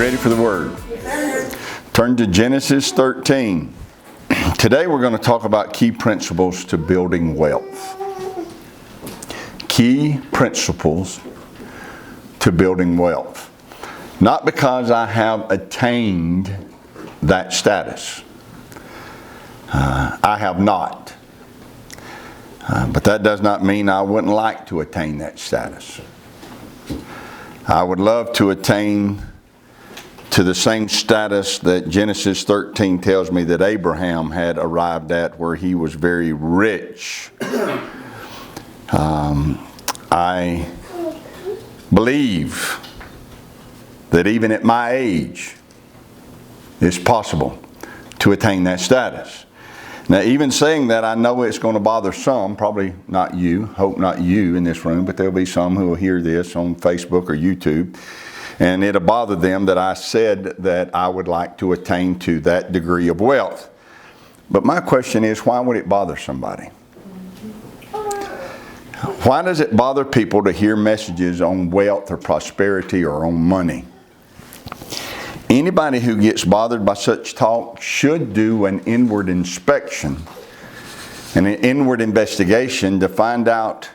ready for the Word? Yes, turn to Genesis 13. Today we're going to talk about key principles to building wealth. Key principles to building wealth. Not because I have attained that status. I have not. But that does not mean I wouldn't like to attain that status. I would love to attain to the same status that Genesis 13 tells me that Abraham had arrived at, where he was very rich. I believe that even at my age, it's possible to attain that status. Now, even saying that, I know it's going to bother some, probably not you, hope not you in this room, but there'll be some who will hear this on Facebook or YouTube, and it'll bother them that I said that I would like to attain to that degree of wealth. But my question is, why would it bother somebody? Why does it bother people to hear messages on wealth or prosperity or on money? Anybody who gets bothered by such talk should do an inward inspection and an inward investigation to find out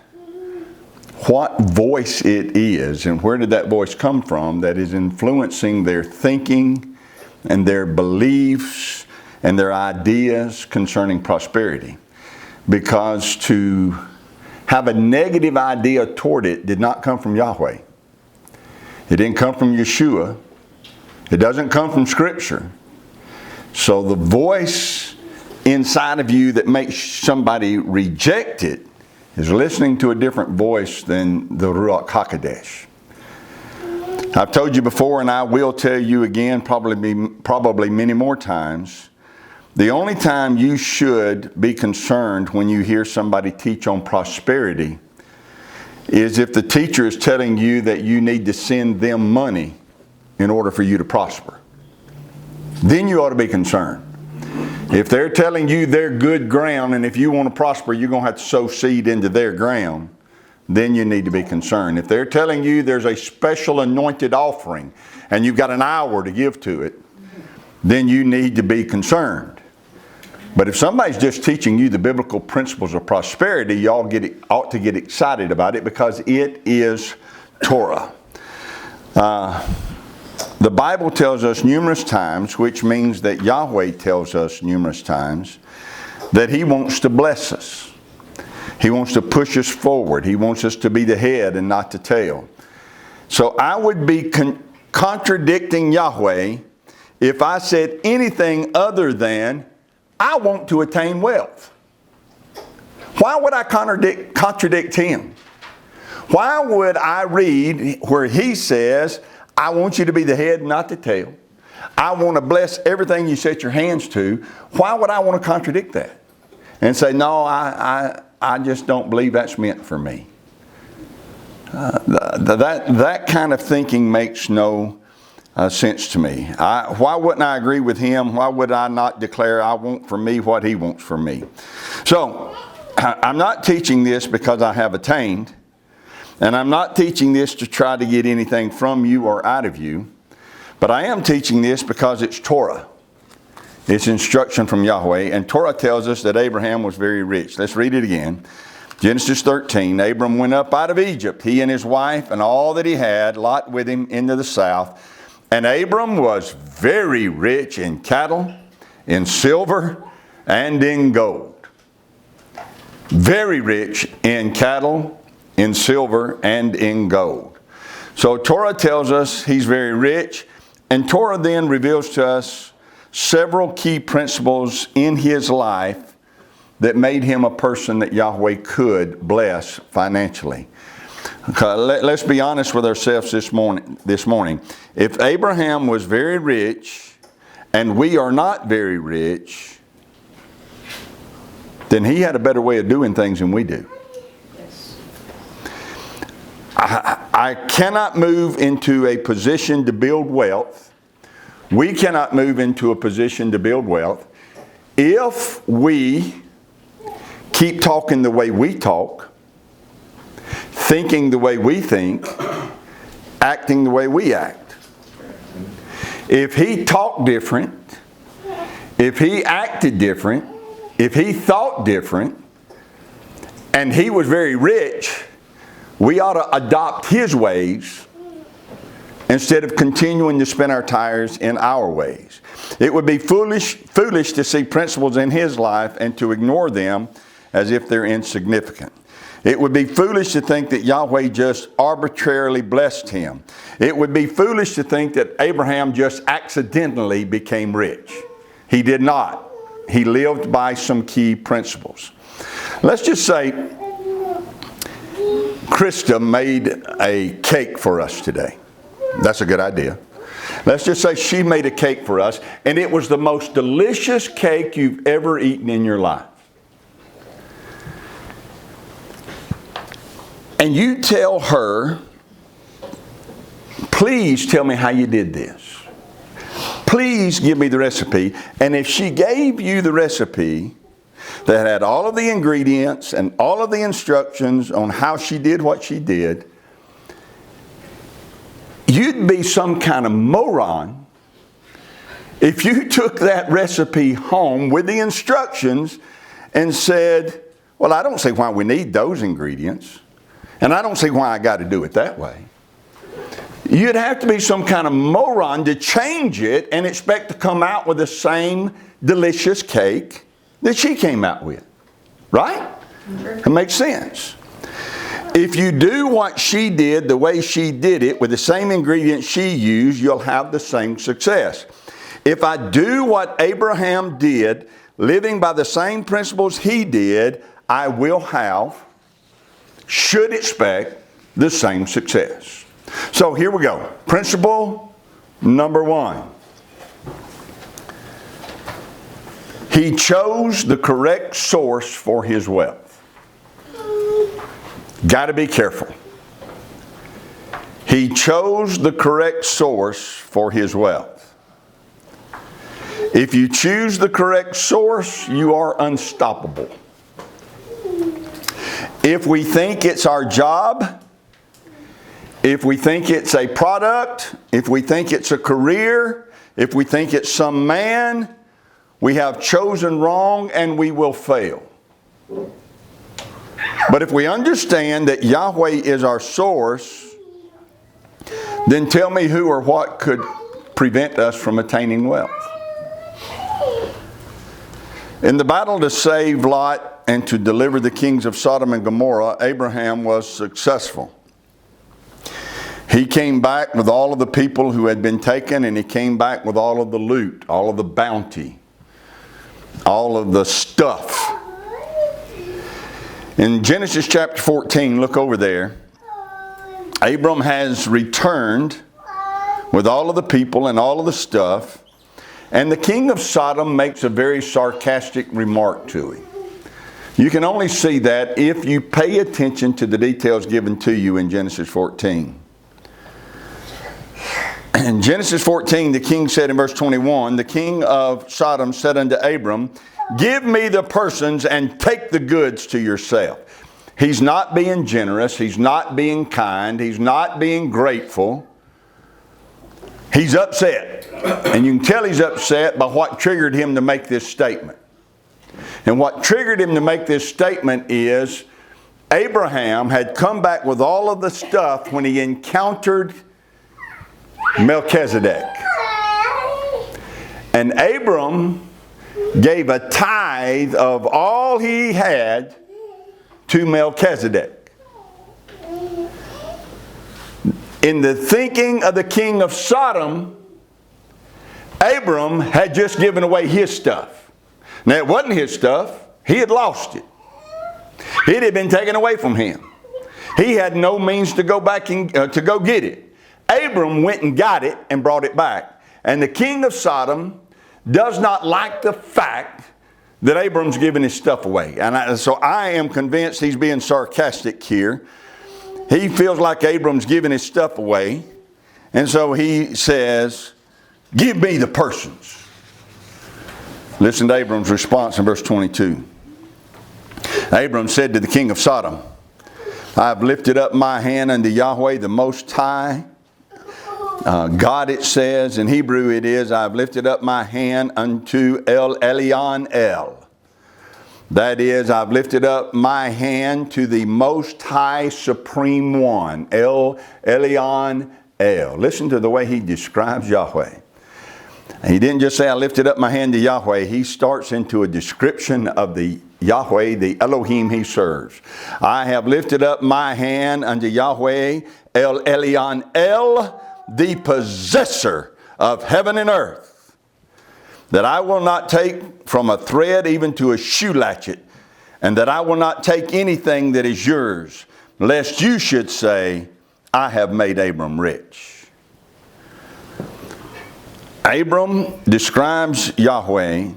what voice it is and where did that voice come from that is influencing their thinking and their beliefs and their ideas concerning prosperity. Because to have a negative idea toward it did not come from Yahweh. It didn't come from Yeshua. It doesn't come from Scripture. So the voice inside of you that makes somebody reject it is listening to a different voice than the Ruach HaKodesh. I've told you before, and I will tell you again, probably many more times, the only time you should be concerned when you hear somebody teach on prosperity is if the teacher is telling you that you need to send them money in order for you to prosper. Then you ought to be concerned. If they're telling you they're good ground, and if you want to prosper, you're going to have to sow seed into their ground, then you need to be concerned. If they're telling you there's a special anointed offering, and you've got an hour to give to it, then you need to be concerned. But if somebody's just teaching you the biblical principles of prosperity, you ought to get excited about it because it is Torah. The Bible tells us numerous times, which means that Yahweh tells us numerous times, that He wants to bless us. He wants to push us forward. He wants us to be the head and not the tail. So I would be contradicting Yahweh if I said anything other than, I want to attain wealth. Why would I contradict Him? Why would I read where He says, I want you to be the head, not the tail. I want to bless everything you set your hands to. Why would I want to contradict that? And say, no, I just don't believe that's meant for me. That kind of thinking makes no sense to me. Why wouldn't I agree with Him? Why would I not declare I want for me what He wants for me? So, I'm not teaching this because I have attained. And I'm not teaching this to try to get anything from you or out of you. But I am teaching this because it's Torah. It's instruction from Yahweh. And Torah tells us that Abraham was very rich. Let's read it again. Genesis 13. Abram went up out of Egypt, he and his wife and all that he had, Lot with him, into the south. And Abram was very rich in cattle, in silver, and in gold. Very rich in cattle, in silver, and in gold. So Torah tells us he's very rich, and Torah then reveals to us several key principles in his life that made him a person that Yahweh could bless financially. Okay, let's be honest with ourselves this morning. If Abraham was very rich and we are not very rich, then he had a better way of doing things than we do. I cannot move into a position to build wealth. We cannot move into a position to build wealth if we keep talking the way we talk, thinking the way we think, acting the way we act. if he talked different, if he acted different, if he thought different, and he was very rich, we ought to adopt his ways instead of continuing to spin our tires in our ways. It would be foolish to see principles in his life and to ignore them as if they're insignificant. It would be foolish to think that Yahweh just arbitrarily blessed him. It would be foolish to think that Abraham just accidentally became rich. He did not. He lived by some key principles. Let's just say Krista made a cake for us today. That's a good idea. Let's just say she made a cake for us, and it was the most delicious cake you've ever eaten in your life. And you tell her, please tell me how you did this. Please give me the recipe. And if she gave you the recipe that had all of the ingredients and all of the instructions on how she did what she did, you'd be some kind of moron if you took that recipe home with the instructions and said, well, I don't see why we need those ingredients, and I don't see why I got to do it that way. You'd have to be some kind of moron to change it and expect to come out with the same delicious cake that she came out with. Right? It makes sense. If you do what she did the way she did it with the same ingredients she used, you'll have the same success. If I do what Abraham did, living by the same principles he did, I will should expect the same success. So here we go. Principle number 1. He chose the correct source for his wealth. Got to be careful. He chose the correct source for his wealth. If you choose the correct source, you are unstoppable. If we think it's our job, if we think it's a product, if we think it's a career, if we think it's some man, we have chosen wrong and we will fail. But if we understand that Yahweh is our source, then tell me who or what could prevent us from attaining wealth. In the battle to save Lot and to deliver the kings of Sodom and Gomorrah, Abraham was successful. He came back with all of the people who had been taken, and he came back with all of the loot, all of the bounty, all of the stuff. In Genesis chapter 14, look over there. Abram has returned with all of the people and all of the stuff, and the king of Sodom makes a very sarcastic remark to him. You can only see that if you pay attention to the details given to you in Genesis 14. In Genesis 14, the king said in verse 21, the king of Sodom said unto Abram, give me the persons and take the goods to yourself. He's not being generous. He's not being kind. He's not being grateful. He's upset. And you can tell he's upset by what triggered him to make this statement. And what triggered him to make this statement is Abraham had come back with all of the stuff when he encountered Melchizedek. And Abram gave a tithe of all he had to Melchizedek. In the thinking of the king of Sodom, Abram had just given away his stuff. Now, it wasn't his stuff. He had lost it. It had been taken away from him. He had no means to go back and to go get it. Abram went and got it and brought it back. And the king of Sodom does not like the fact that Abram's giving his stuff away. And so I am convinced he's being sarcastic here. He feels like Abram's giving his stuff away. And so he says, give me the persons. Listen to Abram's response in verse 22. Abram said to the king of Sodom, I have lifted up my hand unto Yahweh the Most High, God, it says, in Hebrew it is, I've lifted up my hand unto El Elyon El. That is, I've lifted up my hand to the Most High Supreme One, El Elyon El. Listen to the way he describes Yahweh. And he didn't just say, I lifted up my hand to Yahweh. He starts into a description of the Yahweh, the Elohim he serves. I have lifted up my hand unto Yahweh, El Elyon El, the possessor of heaven and earth, that I will not take from a thread even to a shoe latchet, and that I will not take anything that is yours, lest you should say, I have made Abram rich. Abram describes Yahweh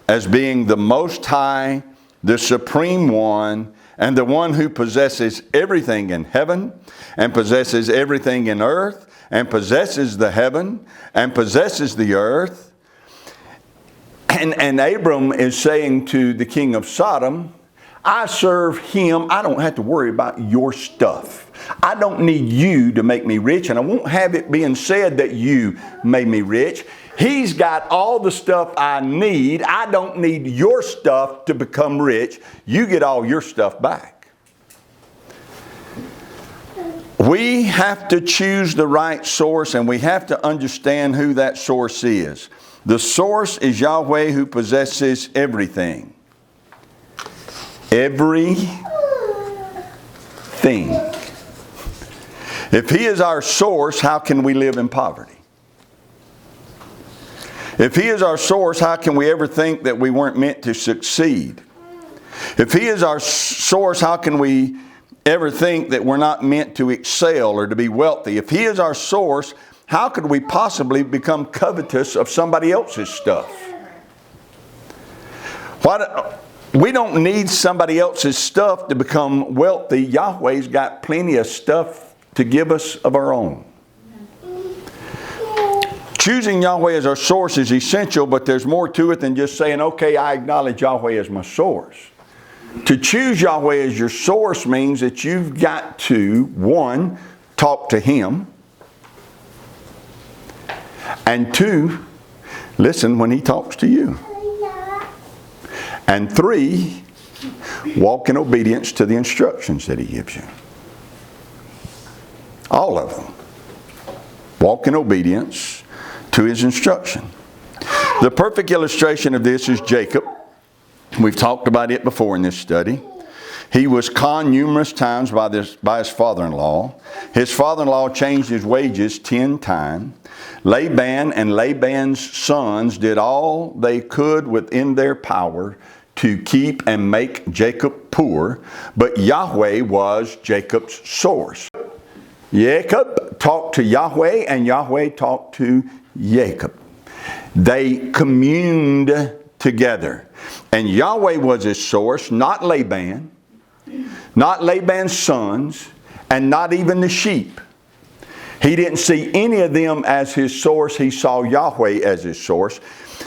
as being the Most High, the Supreme One, and the one who possesses everything in heaven, and possesses everything in earth, and possesses the heaven, and possesses the earth. And Abram is saying to the king of Sodom, I serve him. I don't have to worry about your stuff. I don't need you to make me rich, and I won't have it being said that you made me rich. He's got all the stuff I need. I don't need your stuff to become rich. You get all your stuff back. We have to choose the right source, and we have to understand who that source is. The source is Yahweh, who possesses everything. Everything. If He is our source, how can we live in poverty? If He is our source, how can we ever think that we weren't meant to succeed? If He is our source, how can we ever think that we're not meant to excel or to be wealthy? If He is our source, how could we possibly become covetous of somebody else's stuff? We don't need somebody else's stuff to become wealthy. Yahweh's got plenty of stuff to give us of our own. Choosing Yahweh as our source is essential, but there's more to it than just saying, okay, I acknowledge Yahweh as my source. To choose Yahweh as your source means that you've got to, one, talk to Him, and two, listen when He talks to you, and three, walk in obedience to the instructions that He gives you. All of them. Walk in obedience to His instruction. The perfect illustration of this is Jacob. We've talked about it before in this study. He was conned numerous times by his father-in-law. His father-in-law changed his wages 10 times. Laban and Laban's sons did all they could within their power to keep and make Jacob poor, but Yahweh was Jacob's source. Jacob talked to Yahweh, and Yahweh talked to Jacob. They communed together. And Yahweh was his source, not Laban, not Laban's sons, and not even the sheep. He didn't see any of them as his source. He saw Yahweh as his source.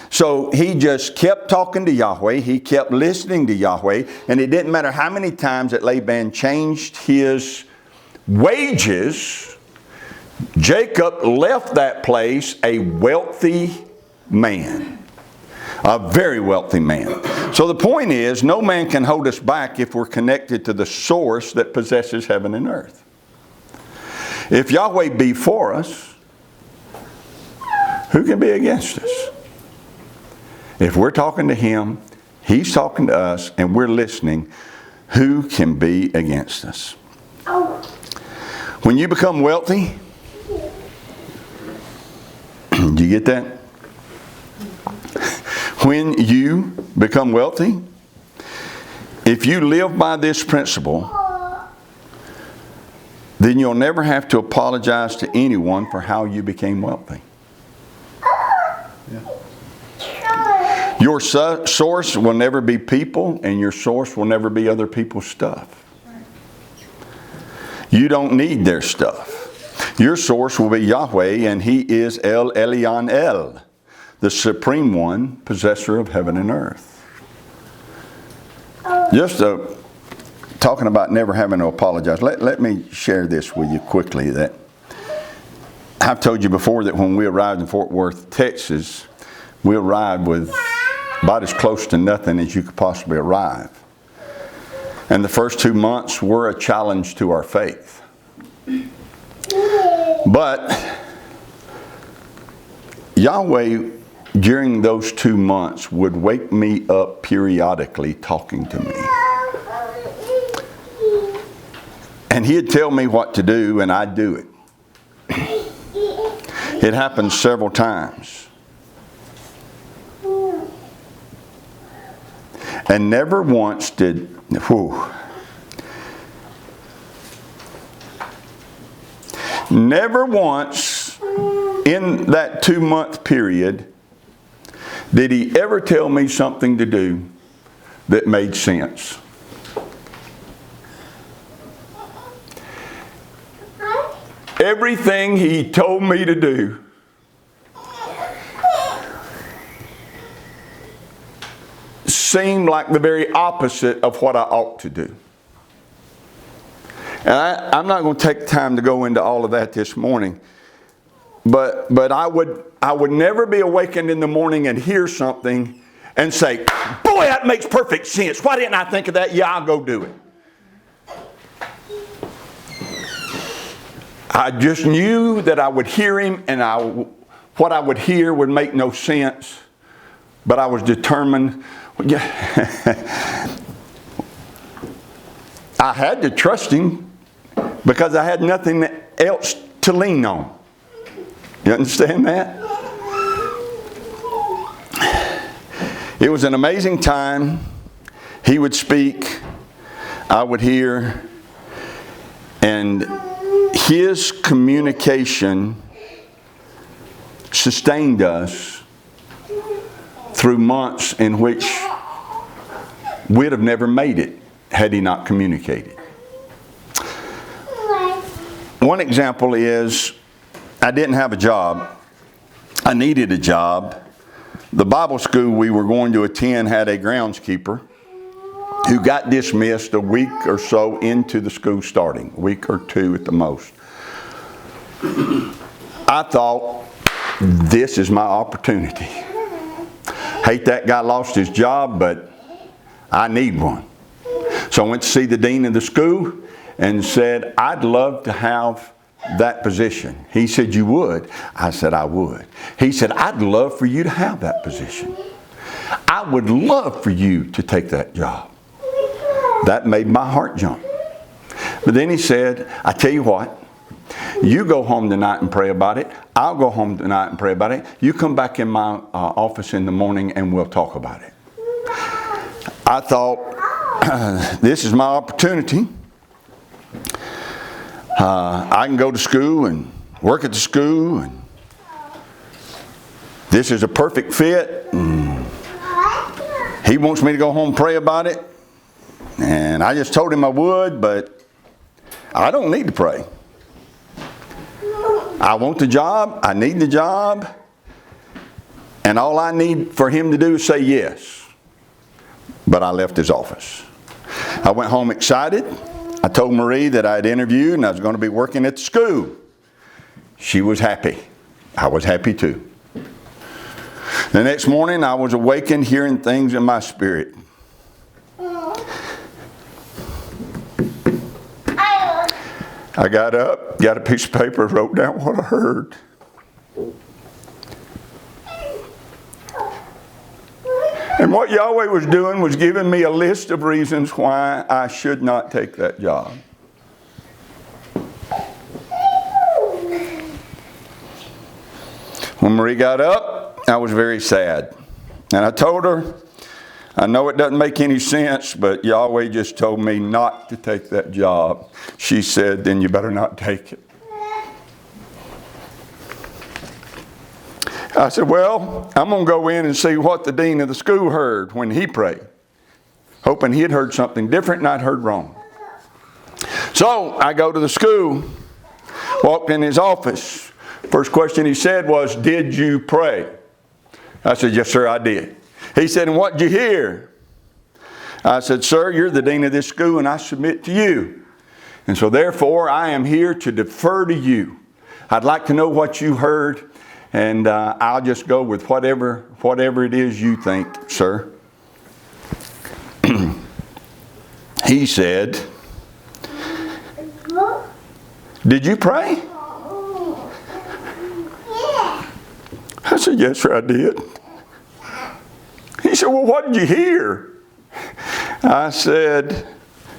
So he just kept talking to Yahweh. He kept listening to Yahweh. And it didn't matter how many times that Laban changed his wages, Jacob left that place a wealthy man. A very wealthy man. So the point is, no man can hold us back if we're connected to the source that possesses heaven and earth. If Yahweh be for us, who can be against us? If we're talking to Him, He's talking to us, and we're listening, who can be against us? When you become wealthy, do you get that? When you become wealthy, if you live by this principle, then you'll never have to apologize to anyone for how you became wealthy. Yeah. Your source will never be people, and your source will never be other people's stuff. You don't need their stuff. Your source will be Yahweh, and He is El Elyon El, the Supreme One, possessor of heaven and earth. Just talking about never having to apologize. Let me share this with you quickly. That I've told you before that when we arrived in Fort Worth, Texas, we arrived with about as close to nothing as you could possibly arrive. And the first 2 months were a challenge to our faith. But Yahweh, during those 2 months, would wake me up periodically talking to me. And He'd tell me what to do, and I'd do it. It happened several times. And never once did, never once in that 2-month period did He ever tell me something to do that made sense. Everything He told me to do seemed like the very opposite of what I ought to do. And I'm not going to take time to go into all of that this morning. But I would never be awakened in the morning and hear something and say, boy, that makes perfect sense. Why didn't I think of that? Yeah, I'll go do it. I just knew that I would hear Him, and what I would hear would make no sense. But I was determined. I had to trust Him because I had nothing else to lean on. You understand that? It was an amazing time. He would speak, I would hear, and His communication sustained us through months in which we'd have never made it had He not communicated. One example is, I didn't have a job. I needed a job. The Bible school we were going to attend had a groundskeeper who got dismissed a week or so into the school starting, a week or 2 at the most. I thought, this is my opportunity. Hate that guy lost his job, but I need one. So I went to see the dean of the school and said, I'd love to have that position. He said, you would? I said, I would. He said, I'd love for you to have that position. I would love for you to take that job. That made my heart jump. But then he said, I tell you what, you go home tonight and pray about it. I'll go home tonight and pray about it. You come back in my office in the morning and we'll talk about it. I thought, this is my opportunity. I can go to school and work at the school, and this is a perfect fit. And he wants me to go home and pray about it. And I just told him I would, but I don't need to pray. I want the job. I need the job. And all I need for him to do is say yes. But I left his office. I went home excited. I told Marie that I had interviewed and I was going to be working at the school. She was happy. I was happy too. The next morning I was awakened hearing things in my spirit. I got up, got a piece of paper, wrote down what I heard. And what Yahweh was doing was giving me a list of reasons why I should not take that job. When Marie got up, I was very sad. And I told her, I know it doesn't make any sense, but Yahweh just told me not to take that job. She said, then you better not take it. I said, well, I'm going to go in and see what the dean of the school heard when he prayed, hoping he had heard something different and I'd heard wrong. So I go to the school, walked in his office. First question he said was, did you pray? I said, yes, sir, I did. He said, and what did you hear? I said, sir, you're the dean of this school and I submit to you. And so therefore, I am here to defer to you. I'd like to know what you heard, and I'll just go with whatever it is you think, sir. He said, did you pray? I said, yes, sir, I did. He said, well, what did you hear? I said,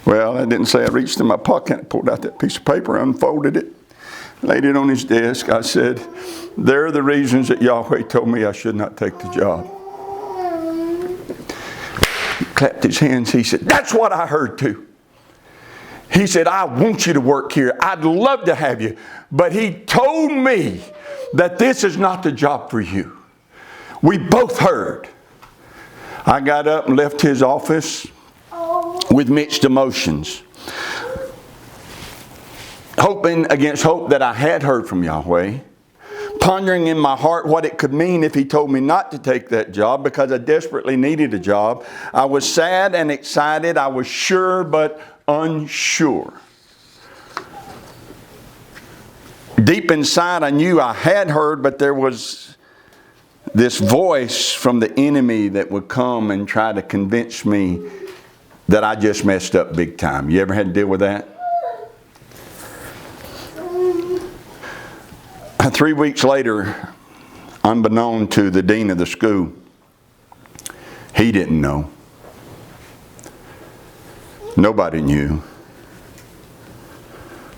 well, I didn't say. I reached in my pocket, pulled out that piece of paper, unfolded it, laid it on his desk. I said, there are the reasons that Yahweh told me I should not take the job. He clapped his hands. He said, that's what I heard too. He said, I want you to work here. I'd love to have you. But he told me that this is not the job for you. We both heard. I got up and left his office with mixed emotions. Hoping against hope that I had heard from Yahweh. Pondering in my heart what it could mean if he told me not to take that job, because I desperately needed a job. I was sad and excited. I was sure but unsure. Deep inside I knew I had heard, but there was this voice from the enemy that would come and try to convince me that I just messed up big time. You ever had to deal with that? 3 weeks later, unbeknown to the dean of the school, he didn't know. Nobody knew.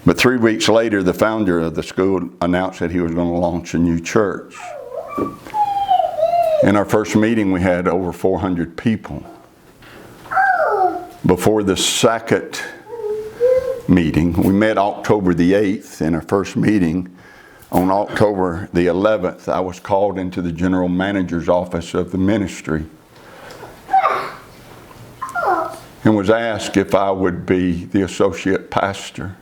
But 3 weeks later, the founder of the school announced that he was going to launch a new church. In our first meeting, we had over 400 people. Before the second meeting, we met October the 8th. In our first meeting, on October the 11th, I was called into the general manager's office of the ministry and was asked if I would be the associate pastor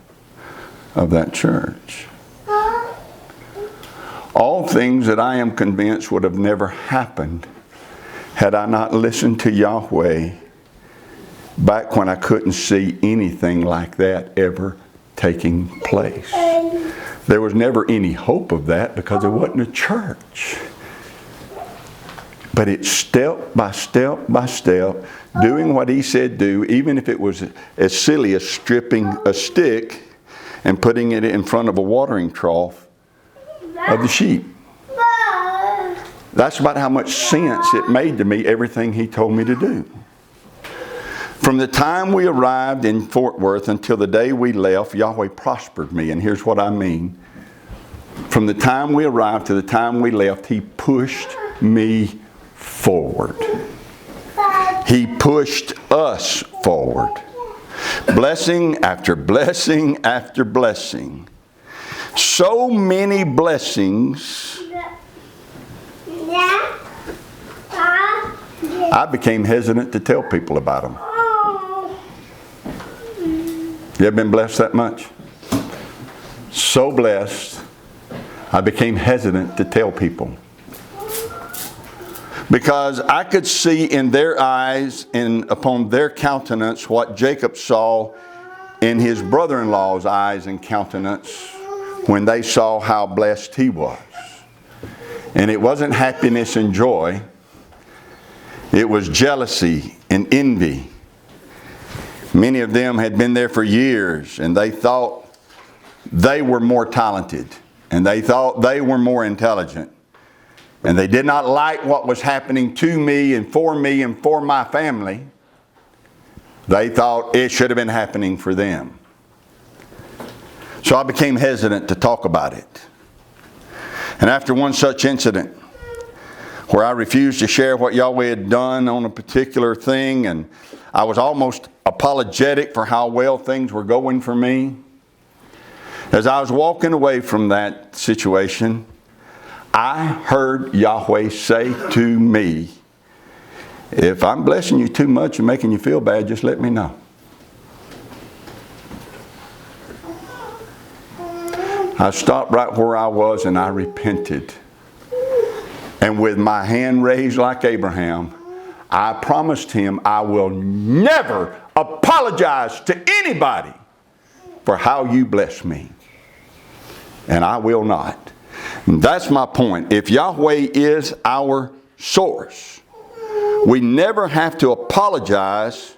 of that church. All things that I am convinced would have never happened had I not listened to Yahweh back when I couldn't see anything like that ever taking place. There was never any hope of that because there wasn't a church. But it's step by step by step, doing what he said do, even if it was as silly as stripping a stick and putting it in front of a watering trough of the sheep. That's about how much sense it made to me, everything he told me to do. From the time we arrived in Fort Worth until the day we left, Yahweh prospered me. And here's what I mean. From the time we arrived to the time we left, he pushed me forward. He pushed us forward. Blessing after blessing after blessing. So many blessings, I became hesitant to tell people about them. You ever been blessed that much? So blessed, I became hesitant to tell people. Because I could see in their eyes and upon their countenance what Jacob saw in his brother-in-law's eyes and countenance when they saw how blessed he was. And it wasn't happiness and joy. It was jealousy and envy. Many of them had been there for years, and they thought they were more talented, and they thought they were more intelligent. And they did not like what was happening to me and for my family. They thought it should have been happening for them. So I became hesitant to talk about it. And after one such incident, where I refused to share what Yahweh had done on a particular thing, and I was almost apologetic for how well things were going for me. As I was walking away from that situation, I heard Yahweh say to me, if I'm blessing you too much and making you feel bad, just let me know. I stopped right where I was and I repented. And with my hand raised like Abraham, I promised him I will never apologize to anybody for how you bless me. and I will not. And that's my point. If Yahweh is our source, we never have to apologize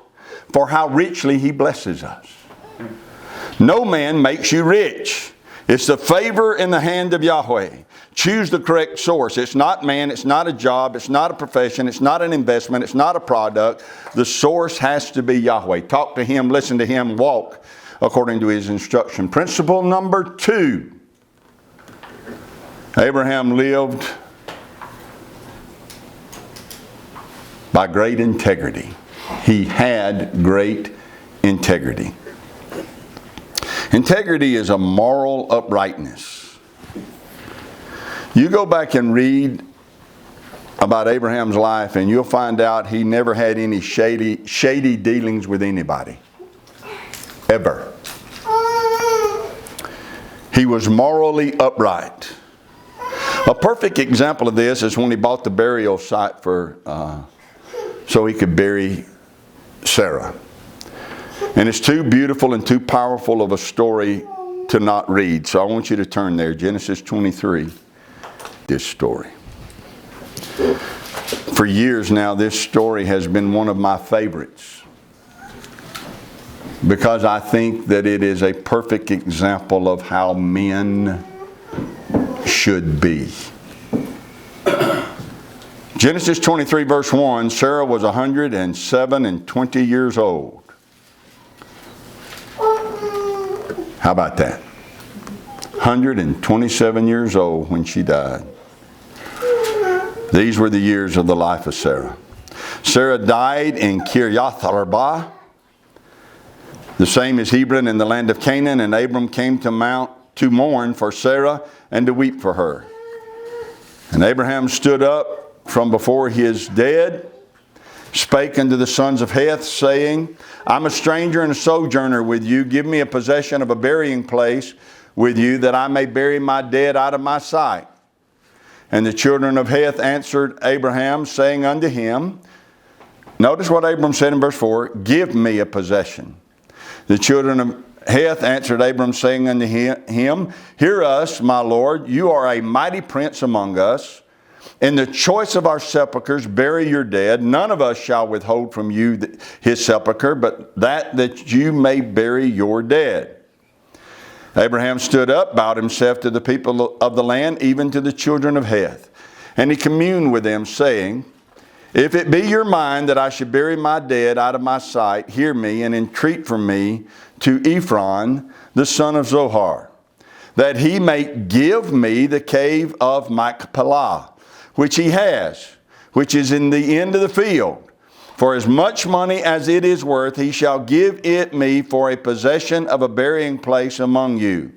for how richly He blesses us. No man makes you rich. It's the favor in the hand of Yahweh. Choose the correct source. It's not man, it's not a job, it's not a profession, it's not an investment, it's not a product. The source has to be Yahweh. Talk to Him, listen to Him, walk according to His instruction. Principle number 2. Abraham lived by great integrity. He had great integrity. Integrity is a moral uprightness. You go back and read about Abraham's life and you'll find out he never had any shady dealings with anybody. Ever. He was morally upright. A perfect example of this is when he bought the burial site so he could bury Sarah. And it's too beautiful and too powerful of a story to not read. So I want you to turn there. Genesis 23. This story. For years now, this story has been one of my favorites. Because I think that it is a perfect example of how men should be. Genesis 23 verse 1, Sarah was 107 years old. How about that? 127 years old when she died. These were the years of the life of Sarah. Sarah died in Kiriath Arba, the same as Hebron in the land of Canaan, and Abram came to mourn for Sarah and to weep for her. And Abraham stood up from before his dead, spake unto the sons of Heth, saying, I'm a stranger and a sojourner with you. Give me a possession of a burying place with you, that I may bury my dead out of my sight. And the children of Heth answered Abraham, saying unto him, notice what Abram said in verse 4, give me a possession. The children of Heth answered Abram, saying unto him, hear us, my Lord, you are a mighty prince among us. In the choice of our sepulchres, bury your dead. None of us shall withhold from you his sepulchre, but that you may bury your dead. Abraham stood up, bowed himself to the people of the land, even to the children of Heth. And he communed with them, saying, if it be your mind that I should bury my dead out of my sight, hear me and entreat from me to Ephron, the son of Zohar, that he may give me the cave of Machpelah, which he has, which is in the end of the field. For as much money as it is worth, he shall give it me for a possession of a burying place among you.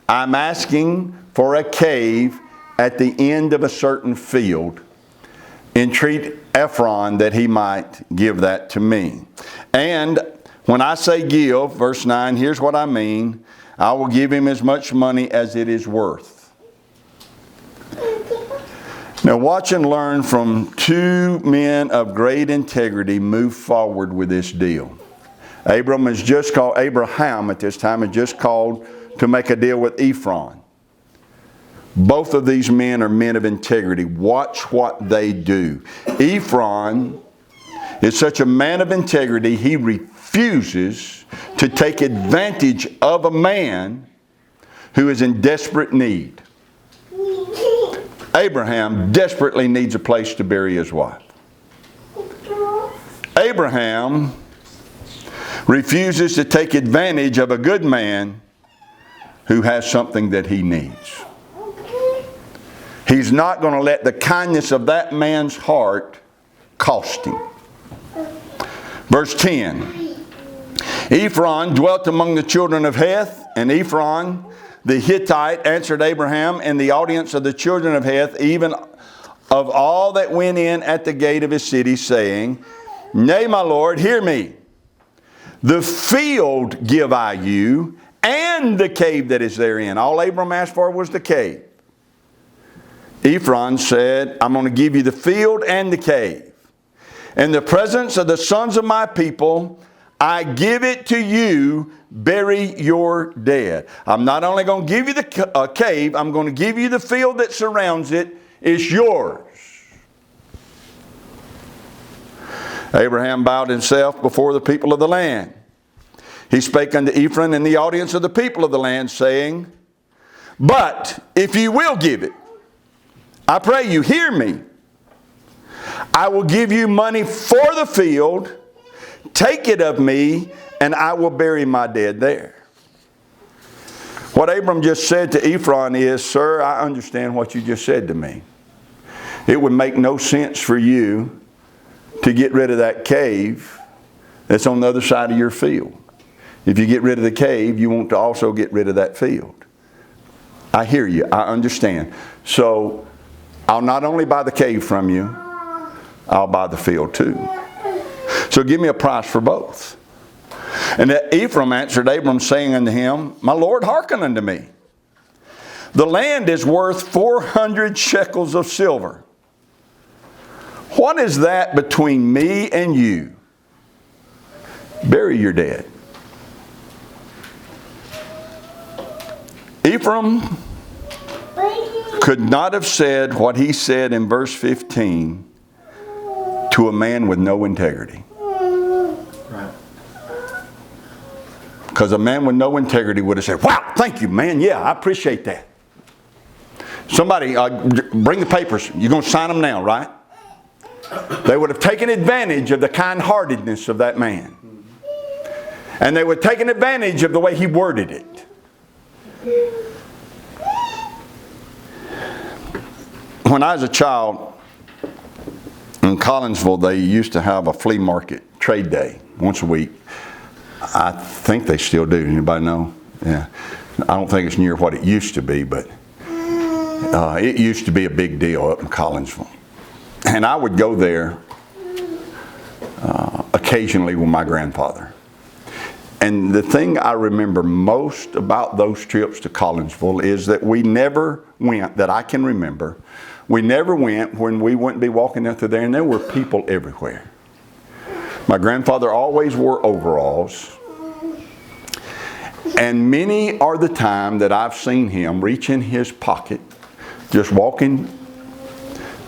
I'm asking for a cave at the end of a certain field. Entreat Ephron that he might give that to me. And when I say give, verse 9, here's what I mean. I will give him as much money as it is worth. Now watch and learn from two men of great integrity move forward with this deal. Abraham at this time is just called to make a deal with Ephron. Both of these men are men of integrity. Watch what they do. Ephron is such a man of integrity, he refuses to take advantage of a man who is in desperate need. Abraham desperately needs a place to bury his wife. Abraham refuses to take advantage of a good man who has something that he needs. He's not going to let the kindness of that man's heart cost him. Verse 10. Ephron dwelt among the children of Heth, and Ephron the Hittite answered Abraham in the audience of the children of Heth, even of all that went in at the gate of his city, saying, nay, my Lord, hear me. The field give I you, and the cave that is therein. All Abram asked for was the cave. Ephron said, I'm going to give you the field and the cave. In the presence of the sons of my people, I give it to you, bury your dead. I'm not only going to give you the cave, I'm going to give you the field that surrounds it. It's yours. Abraham bowed himself before the people of the land. He spake unto Ephraim in the audience of the people of the land, saying, but if you will give it, I pray you, hear me. I will give you money for the field. Take it of me, and I will bury my dead there. What Abram just said to Ephraim is, sir, I understand what you just said to me. It would make no sense for you to get rid of that cave that's on the other side of your field. If you get rid of the cave, you want to also get rid of that field. I hear you. I understand. So I'll not only buy the cave from you, I'll buy the field too. So give me a price for both. And Ephraim answered Abram, saying unto him, my Lord, hearken unto me. The land is worth 400 shekels of silver. What is that between me and you? Bury your dead. Ephraim could not have said what he said in verse 15 to a man with no integrity. Because a man with no integrity would have said, wow, thank you, man. Yeah, I appreciate that. Somebody, bring the papers. You're going to sign them now, right? They would have taken advantage of the kind-heartedness of that man. And they would have taken advantage of the way he worded it. When I was a child, in Collinsville, they used to have a flea market trade day once a week. I think they still do. Anybody know? Yeah. I don't think it's near what it used to be, but it used to be a big deal up in Collinsville. And I would go there occasionally with my grandfather. And the thing I remember most about those trips to Collinsville is that we never went, that I can remember, we never went when we wouldn't be walking out through there and there were people everywhere. My grandfather always wore overalls. And many are the time that I've seen him reach in his pocket, just walking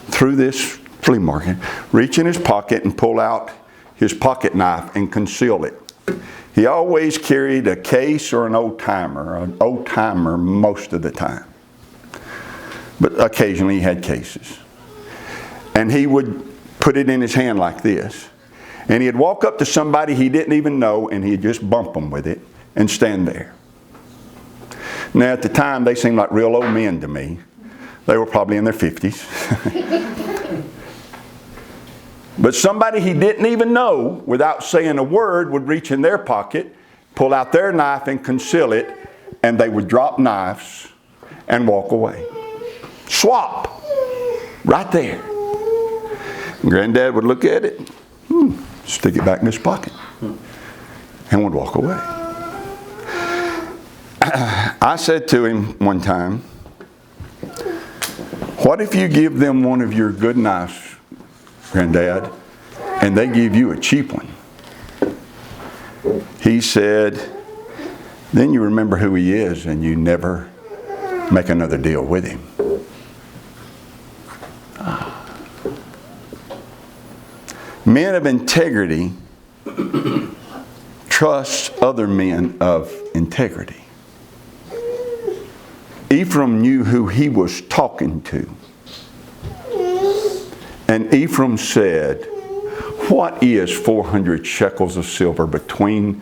through this flea market, reach in his pocket and pull out his pocket knife and conceal it. He always carried a case or an old timer most of the time. But occasionally he had cases. And he would put it in his hand like this. And he'd walk up to somebody he didn't even know and he'd just bump them with it and stand there. Now at the time they seemed like real old men to me. They were probably in their 50s. But somebody he didn't even know, without saying a word, would reach in their pocket, pull out their knife and conceal it, and they would drop knives and walk away. Swap. Right there. And Granddad would look at it, stick it back in his pocket, and would walk away. I said to him one time, what if you give them one of your good knives, Granddad, and they give you a cheap one? He said, then you remember who he is and you never make another deal with him. Men of integrity trust other men of integrity. Ephraim knew who he was talking to. And Ephraim said, what is 400 shekels of silver between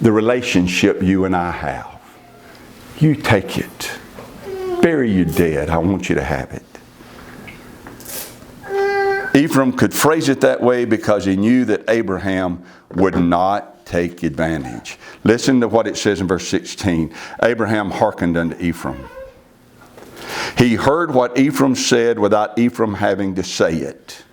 the relationship you and I have? You take it. Bury your dead. I want you to have it. Ephraim could phrase it that way because he knew that Abraham would not take advantage. Listen to what it says in verse 16. Abraham hearkened unto Ephraim. He heard what Ephraim said without Ephraim having to say it.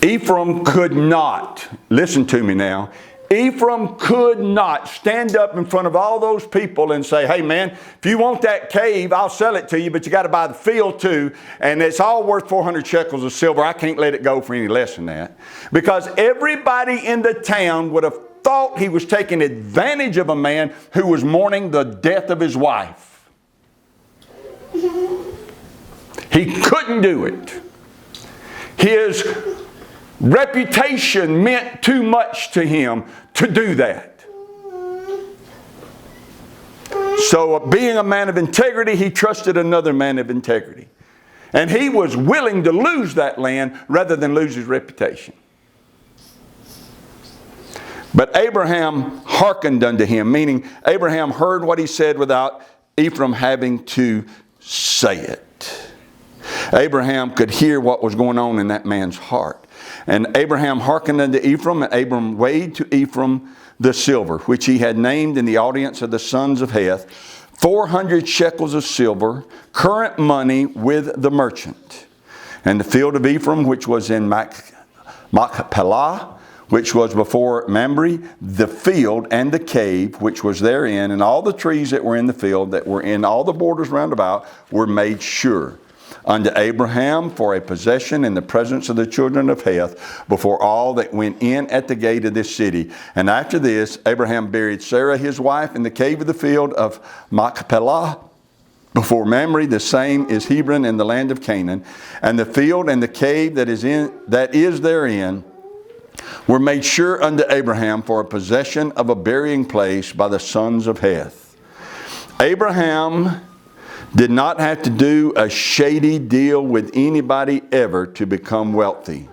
Ephraim could not, listen to me now, Ephraim could not stand up in front of all those people and say, hey man, if you want that cave, I'll sell it to you, but you got to buy the field too, and it's all worth 400 shekels of silver. I can't let it go for any less than that. Because everybody in the town would have thought he was taking advantage of a man who was mourning the death of his wife. He couldn't do it. His reputation meant too much to him to do that. So being a man of integrity, he trusted another man of integrity. And he was willing to lose that land rather than lose his reputation. But Abraham hearkened unto him, meaning Abraham heard what he said without Ephraim having to say it. Abraham could hear what was going on in that man's heart. And Abraham hearkened unto Ephraim, and Abram weighed to Ephraim the silver, which he had named in the audience of the sons of Heth, 400 shekels of silver, current money with the merchant. And the field of Ephraim, which was in Machpelah, which was before Mamre, the field and the cave, which was therein, and all the trees that were in the field, that were in all the borders round about, were made sure unto Abraham for a possession in the presence of the children of Heth, before all that went in at the gate of this city. And after this, Abraham buried Sarah his wife in the cave of the field of Machpelah, before Mamre, the same is Hebron in the land of Canaan. And the field and the cave that is therein were made sure unto Abraham for a possession of a burying place by the sons of Heth. Abraham did not have to do a shady deal with anybody ever to become wealthy.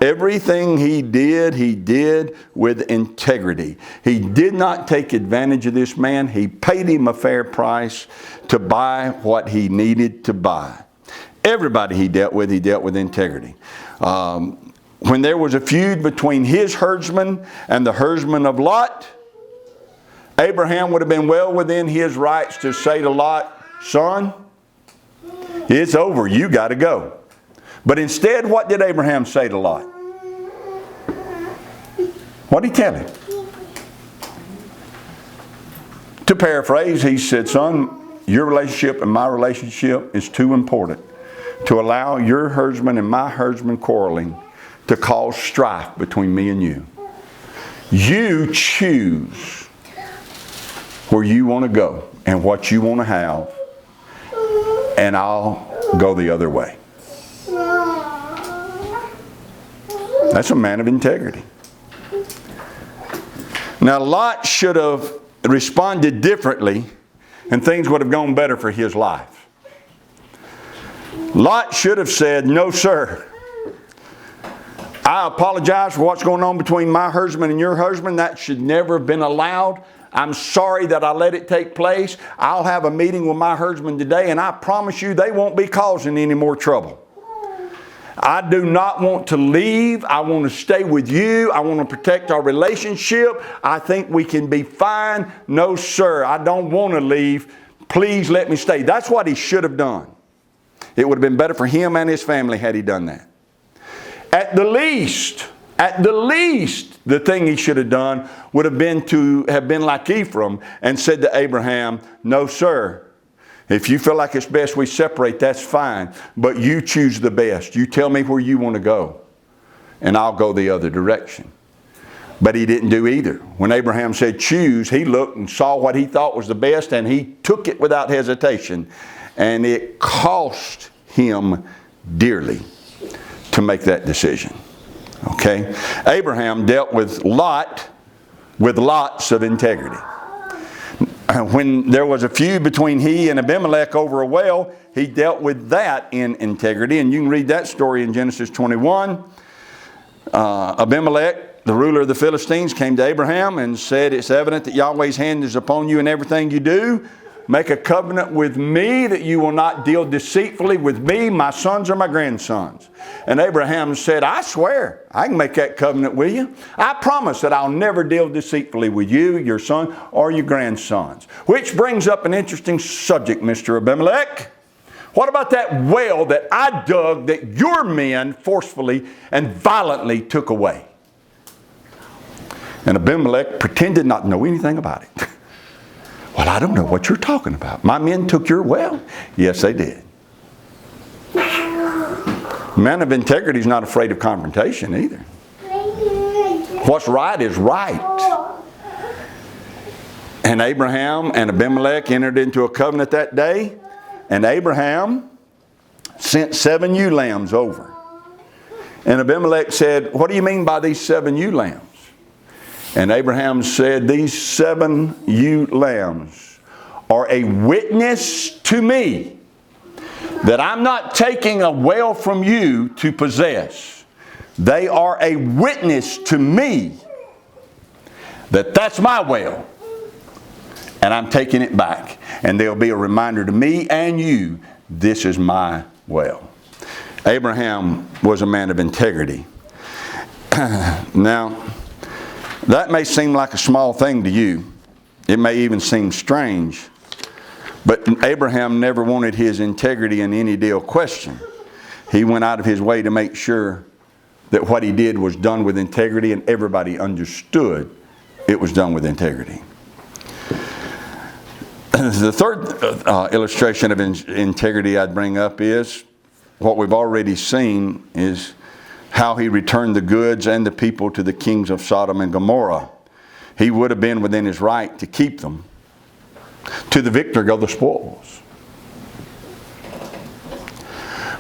Everything he did with integrity. He did not take advantage of this man. He paid him a fair price to buy what he needed to buy. Everybody he dealt with integrity. When there was a feud between his herdsmen and the herdsmen of Lot, Abraham would have been well within his rights to say to Lot, son, it's over, you got to go. But instead, what did Abraham say to Lot? What did he tell him? To paraphrase, he said, son, your relationship and my relationship is too important to allow your herdsman and my herdsman quarreling to cause strife between me and you. You choose where you want to go and what you want to have, and I'll go the other way. That's a man of integrity. Now, Lot should have responded differently, and things would have gone better for his life. Lot should have said, no, sir. I apologize for what's going on between my herdsman and your herdsman. That should never have been allowed. I'm sorry that I let it take place. I'll have a meeting with my herdsman today, and I promise you they won't be causing any more trouble. I do not want to leave. I want to stay with you. I want to protect our relationship. I think we can be fine. No, sir, I don't want to leave. Please let me stay. That's what he should have done. It would have been better for him and his family had he done that. At the least, the thing he should have done would have been to have been like Ephraim and said to Abraham, no, sir. If you feel like it's best we separate, that's fine. But you choose the best. You tell me where you want to go, and I'll go the other direction. But he didn't do either. When Abraham said choose, he looked and saw what he thought was the best, and he took it without hesitation. And it cost him dearly to make that decision. Okay? Abraham dealt with Lot with lots of integrity. When there was a feud between he and Abimelech over a well, he dealt with that in integrity. And you can read that story in Genesis 21. Abimelech, the ruler of the Philistines, came to Abraham and said, it's evident that Yahweh's hand is upon you in everything you do. Make a covenant with me that you will not deal deceitfully with me, my sons or my grandsons. And Abraham said, I swear, I can make that covenant with you. I promise that I'll never deal deceitfully with you, your son, or your grandsons. Which brings up an interesting subject, Mr. Abimelech. What about that well that I dug that your men forcefully and violently took away? And Abimelech pretended not to know anything about it. Well, I don't know what you're talking about. My men took your well. Yes, they did. A man of integrity is not afraid of confrontation either. What's right is right. And Abraham and Abimelech entered into a covenant that day. And Abraham sent 7 ewe lambs over. And Abimelech said, what do you mean by these 7 ewe lambs? And Abraham said, these 7 ewe lambs are a witness to me that I'm not taking a well from you to possess. They are a witness to me that that's my well. And I'm taking it back. And there'll be a reminder to me and you, this is my well. Abraham was a man of integrity. Now, that may seem like a small thing to you. It may even seem strange. But Abraham never wanted his integrity in any deal questioned. He went out of his way to make sure that what he did was done with integrity, and everybody understood it was done with integrity. The third illustration of integrity I'd bring up is what we've already seen, is how he returned the goods and the people to the kings of Sodom and Gomorrah. He would have been within his right to keep them. To the victor go the spoils.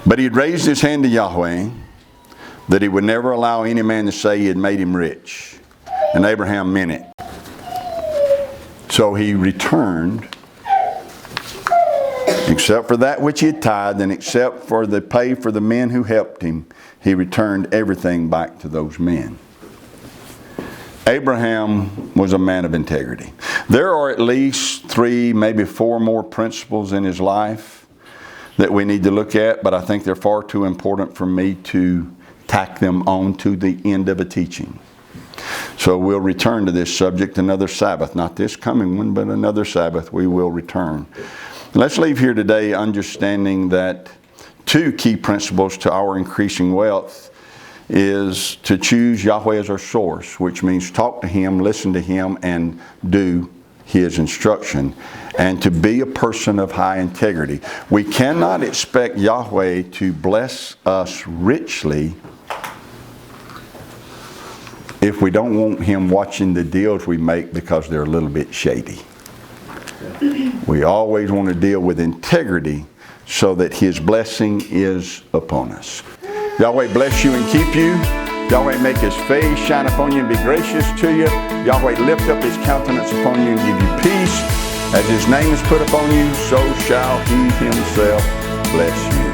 But he had raised his hand to Yahweh that he would never allow any man to say he had made him rich. And Abraham meant it. So he returned, except for that which he had tithed, and except for the pay for the men who helped him, he returned everything back to those men. Abraham was a man of integrity. There are at least 3, maybe 4 more principles in his life that we need to look at, but I think they're far too important for me to tack them on to the end of a teaching. So we'll return to this subject another Sabbath. Not this coming one, but another Sabbath we will return. Let's leave here today understanding that 2 key principles to our increasing wealth is to choose Yahweh as our source, which means talk to Him, listen to Him, and do His instruction, and to be a person of high integrity. We cannot expect Yahweh to bless us richly if we don't want Him watching the deals we make because they're a little bit shady. We always want to deal with integrity so that His blessing is upon us. Yahweh bless you and keep you. Yahweh make His face shine upon you and be gracious to you. Yahweh lift up His countenance upon you and give you peace. As His name is put upon you, so shall He Himself bless you.